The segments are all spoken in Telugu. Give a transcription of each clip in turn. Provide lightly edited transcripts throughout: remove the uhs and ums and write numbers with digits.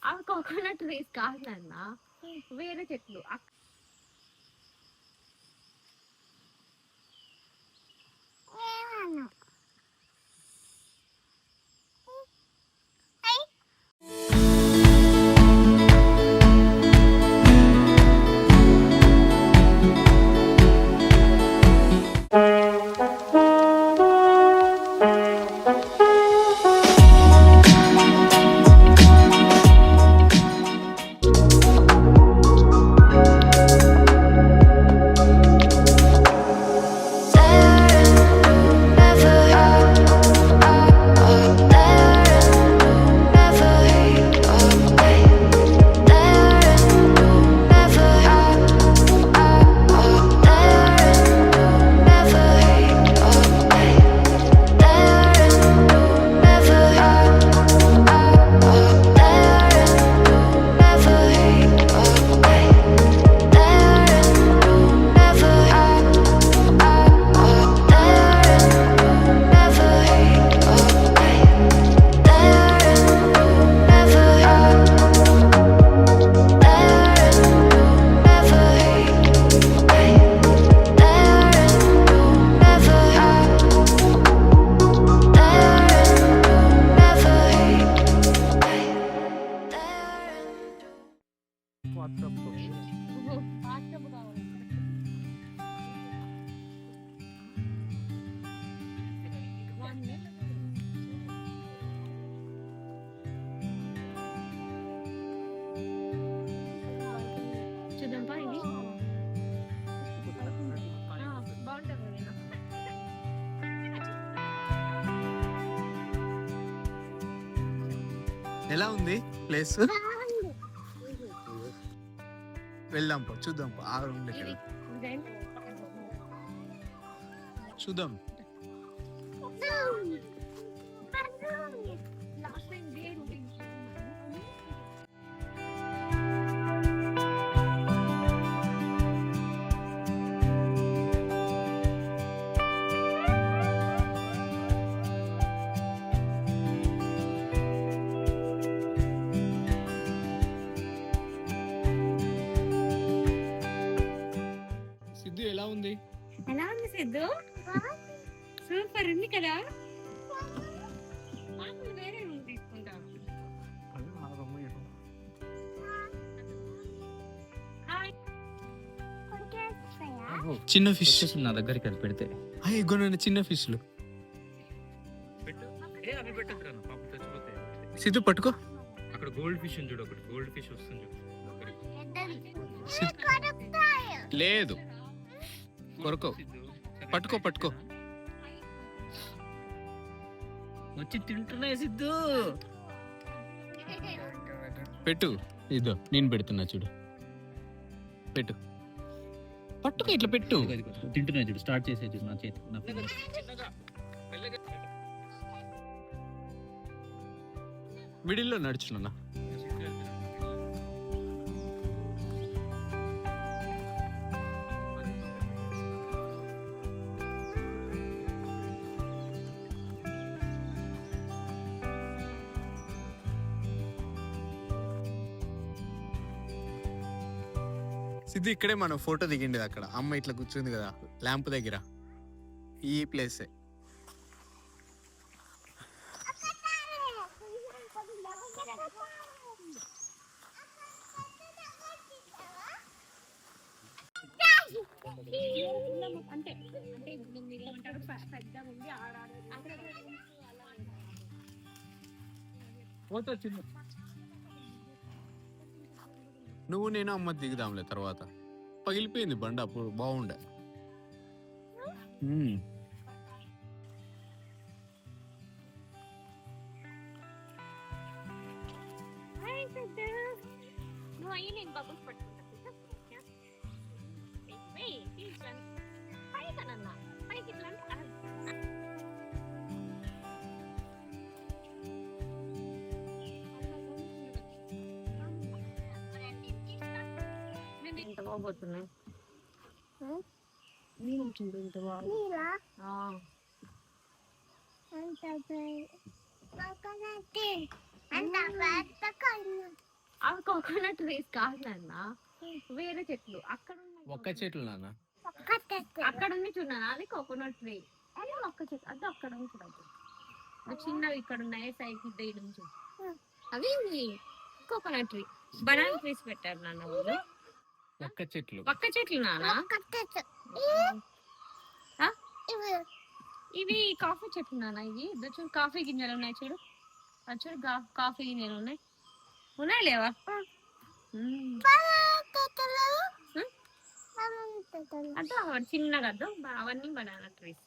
అవి కోకోనట్ ట్రీస్ కాదు నాన్న, వేరే చెట్లు. చూద్దాంపా ఇది బాగుంటుంది. ఎలా ఉంది ప్లేస్? వెళ్దాం చూద్దాం. ఆ రూమ్ దగ్గర చూద్దాం. సిద్ధు ఎలా ఉంది? ఎలా ఉంది సిద్ధు? సూపర్ ఉంది కదా. వేరే రూమ్ తీసుకుంటాం. చిన్న ఫిష్ నా దగ్గరికి అది పెడితే అయ్యో చిన్న ఫిష్లు. సిద్ధు పట్టుకో. అక్కడ గోల్డ్ ఫిష్ చూడు, ఒకటి గోల్డ్ ఫిష్ వస్తుంది లేదు, కొరకో. పట్టుకో పట్టుకో. వచ్చి తింటున్నాయి సిద్ధు. పెట్టు. ఇదో నేను పెడుతున్నా చూడు. పెట్టు. పట్టుకో, ఇట్లా పెట్టు. తింటున్నాయి చూడు, స్టార్ట్ చేసే చూడు నా చేతి. మిడిల్లో నడుచున్నా. సిద్ధు ఇక్కడే మనం ఫోటో దిగిండేది. అక్కడ అమ్మ ఇట్లా కూర్చుంది కదా ల్యాంప్ దగ్గర. ఈ ప్లేసే. నువ్వు నేను అమ్మ దిగుదాంలే తర్వాత. పగిలిపోయింది బండి అప్పుడు, బాగుండే. పోతున్నాయి నీళ్ళు చూడు ఇంత బాగా. అవి కోకోనట్ ట్రీస్ కాదు నాన్న, వేరే చెట్లు అక్కడ ఉన్నాయి. ఒక్క చెట్లు నాన్న. అక్కడ ఉంది చూడనా, అది కోకోనట్ ట్రీ. అది ఒక్క చెట్టు, అది అక్కడ ఉంది చూడదు. చిన్నవి ఇక్కడ ఉన్నాయి సైడ్ నుంచి, అవి కోకోనట్ ట్రీ. బనానా ట్రీస్ పెట్టారు నాన్న వాళ్ళు. ఒక్క చెట్లు నాన్న. ఇవి కాఫీ చెట్లు నాన్న. ఇవి చూడు, కాఫీ గింజలు ఉన్నాయి చూడు. అది చూడు, కాఫీ గింజలు ఉన్నాయి లేవా? అదో చిన్నగా అదో అవన్నీ బనానా ట్రీస్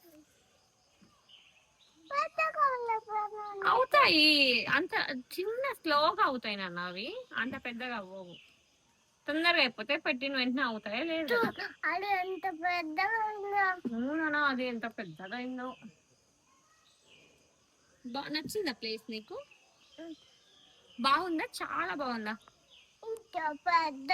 అవుతాయి. అంత చిన్న స్లోగా అవుతాయి నాన్న, అవి అంత పెద్దగా అవ్వవు. తొందరగా అయిపోతే పెట్టిన వెంటనే అవుతాయా లేదు. అది ఎంత పెద్దగా అది ఎంత పెద్దగా అయిందో. నచ్చిందా ప్లేస్ నీకు? బాగుందా? చాలా బాగుందా? ఇంకా పెద్ద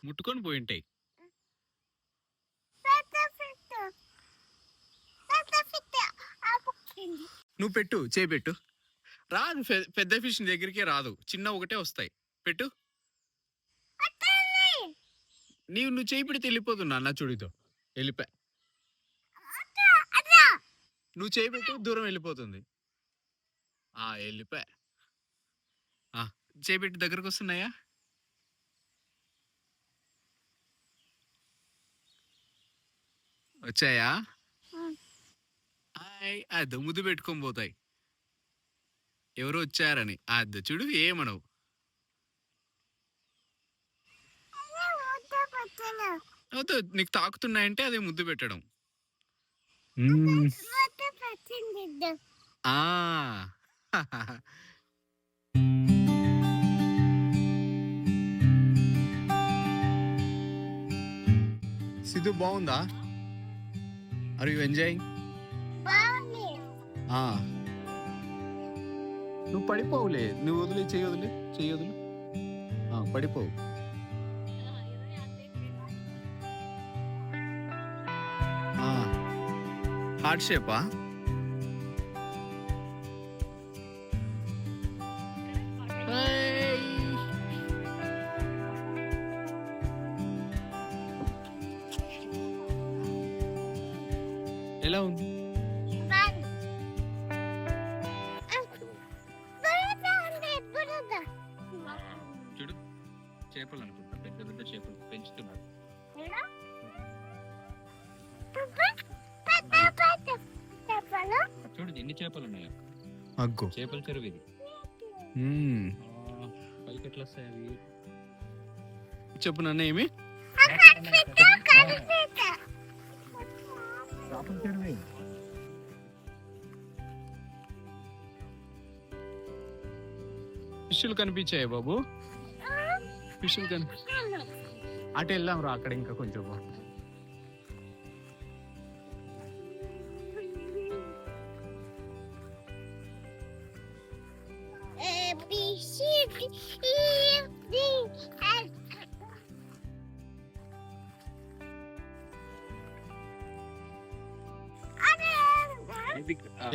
ముట్టుకొని పోయింటాయి. నువ్వు పెట్టు, చేపెట్టు. రాదు, పెద్ద ఫిష్ దగ్గరికే రాదు, చిన్న ఒకటే వస్తాయి. పెట్టు. నువ్వు చేయి పెడితే వెళ్ళిపోతున్నా అన్న. చూడితో వెళ్ళిపా. నువ్వు చేయి పెట్టు, దూరం వెళ్ళిపోతుంది. వెళ్ళిపా. చేపెట్టి దగ్గరకు వస్తున్నాయా? వచ్చాయా? అద్ద ముద్దు పెట్టుకొని పోతాయి. ఎవరు వచ్చారని అద్ద చూడు, ఏమనవు. నీకు తాకుతున్నాయంటే అదే ముద్దు పెట్టడం. సిద్ధు బాగుందా? Are you enjoying? నువ్వు పడిపోవులే. నువ్వు వదిలే, చెయ్యొదులు. పడిపోవు. హార్ట్ షేపా? ఎలా ఉంది? చూడు, చేపలు అనుకుంటా, పెద్ద పెద్ద చేపలు పెంచుతున్నారు. చూడు ఎన్ని చేపలు ఉన్నాయో. అగ్గో, చేపల చెరువు ఇది. పైకి ఎట్లా వస్తాయి అవి? చెప్పు నన్ను, ఏమి ఫిష్లు కనిపించాయి బాబు? ఫిష్లు అటు వెళ్దాం రా, అక్కడ ఇంకా కొంచెం.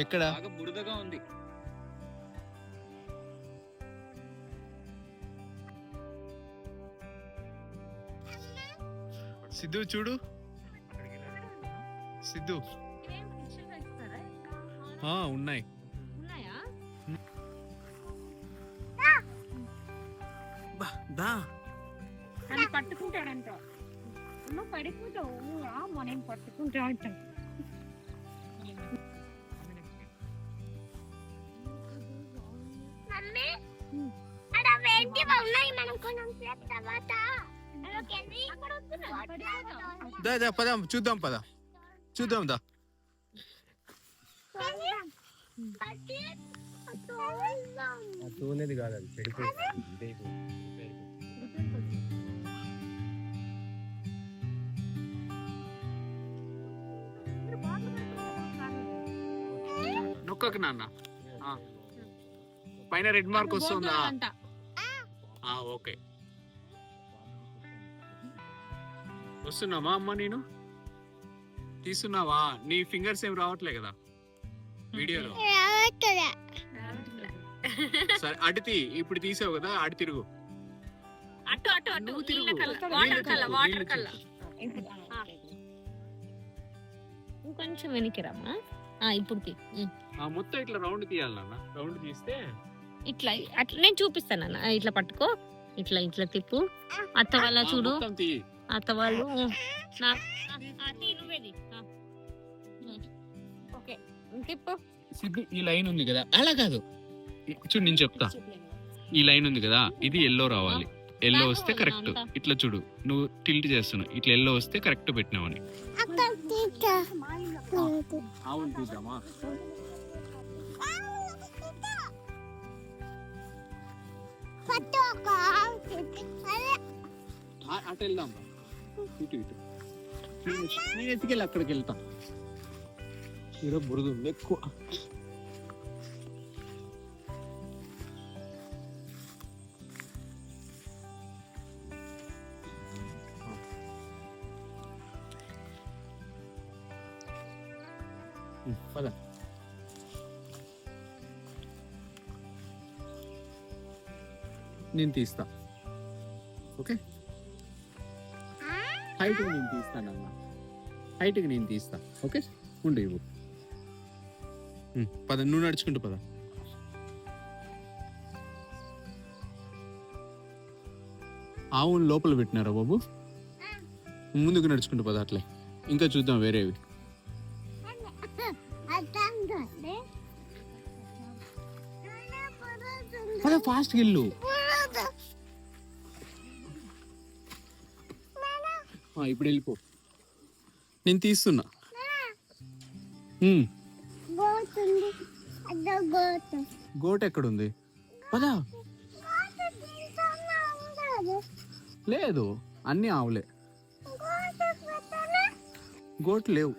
ఎక్కడ బురదగా ఉంది. సిద్ధు చూడు, సిద్ధు ఉన్నాయి. పట్టుకుంటాడంట, పడిపోతావు. మనం పట్టుకుంటా అంటాం. పద చూద్దాం దా. తోనేది కాదు, అది చెడిపోయింది. నొక్కకు నాన్న. పైన రెడ్ మార్క్ వస్తుందా? ఓకే. వస్తున్నావా అమ్మ? నేను తీస్తున్నావా? నీ ఫింగర్స్ ఏం రావట్లే కదా వీడియోలో. సరే అటు తీ. ఇప్పుడు తీసావు కదా, అటు తిరుగు. నువ్వు తిరుగు. కొంచెం వెనక్కి రమ్మా. ఇప్పుడు మొత్తం ఇట్లా రౌండ్ తీయాలి నాన్న. రౌండ్ తీస్తే ఇట్లా అట్లా నేను చూపిస్తాను. ఇట్లా పట్టుకో, ఇట్లా ఇట్లా తిప్పు. అత్త వాళ్ళ చూడు, అత్త వాళ్ళు తిప్పు. సిద్ధు ఈ లైన్ ఉంది కదా, అలా కాదు చూడు నేను చెప్తా. ఈ లైన్ ఉంది కదా, ఇది ఎల్లో రావాలి. ఎల్లో వస్తే కరెక్ట్. ఇట్లా చూడు, నువ్వు టిల్ట్ చేస్తున్నావు. ఇట్లా ఎల్లో వస్తే కరెక్ట్ పెట్టినావని. అవును చూద్దామా? అటు వెళ్దాం. ఇటు నేను ఎత్తుకెళ్ళి అక్కడికి వెళ్తా. ఈరోజు బురద ఉంది ఎక్కువ. పద. నేను తీస్తా. ఓకే, హైట్ నేను తీస్తానన్నా. హైట్ నేను తీస్తా. ఓకే ఉండు. ఇవ్వు. పద, నువ్వు నడుచుకుంటూ పద. ఆవును లోపల పెట్టినారా బాబు? ముందుకు నడుచుకుంటూ పద. అట్లే ఇంకా చూద్దాం వేరేవి. పద, ఫాస్ట్గా వెళ్ళు. ఇప్పుడు వెళ్ళిపో. నేను తీస్తున్నా. గోట్ ఎక్కడుంది? పదా. లేదు, అన్ని ఆవులే. గోట్ లేవు.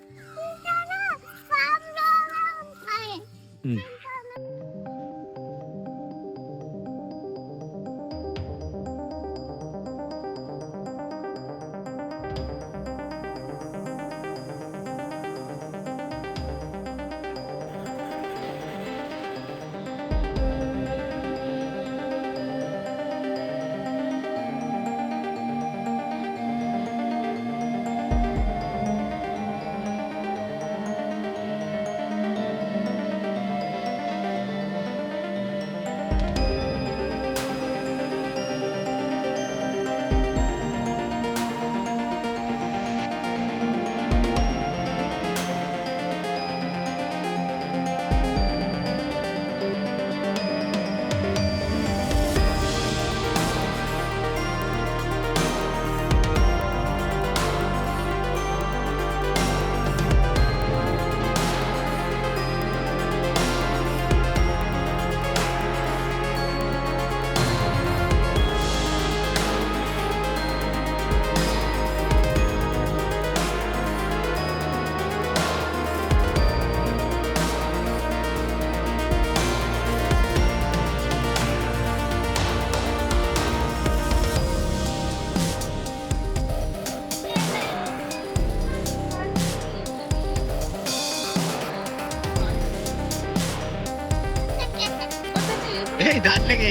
దాంట్లోకి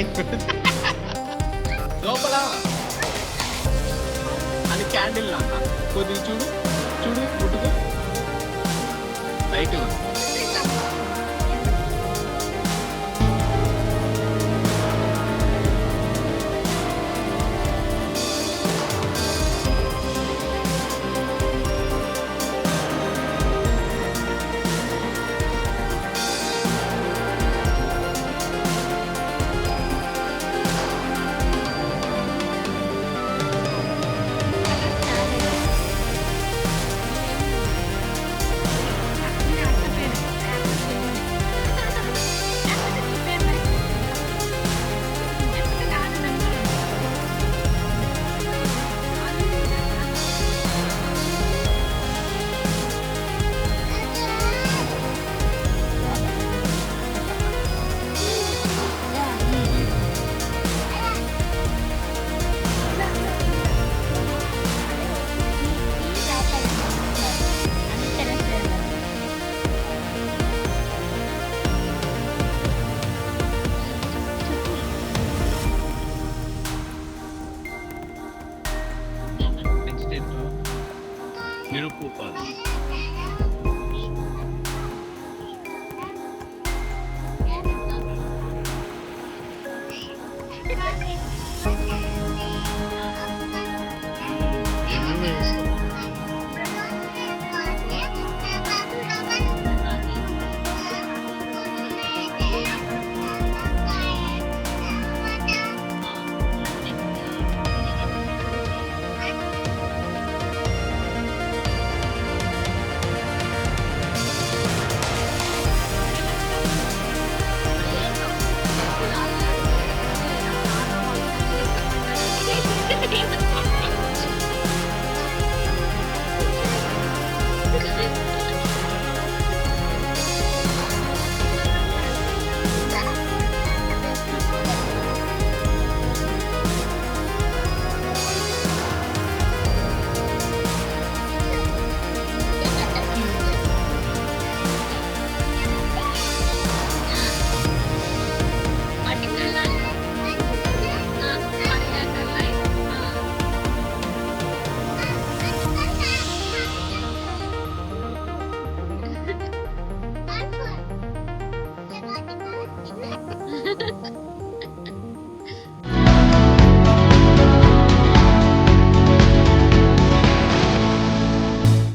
లోపల అది క్యాండిల్ అన్న. కొద్దిగా చూడు చూడు ముట్టుకో లైట్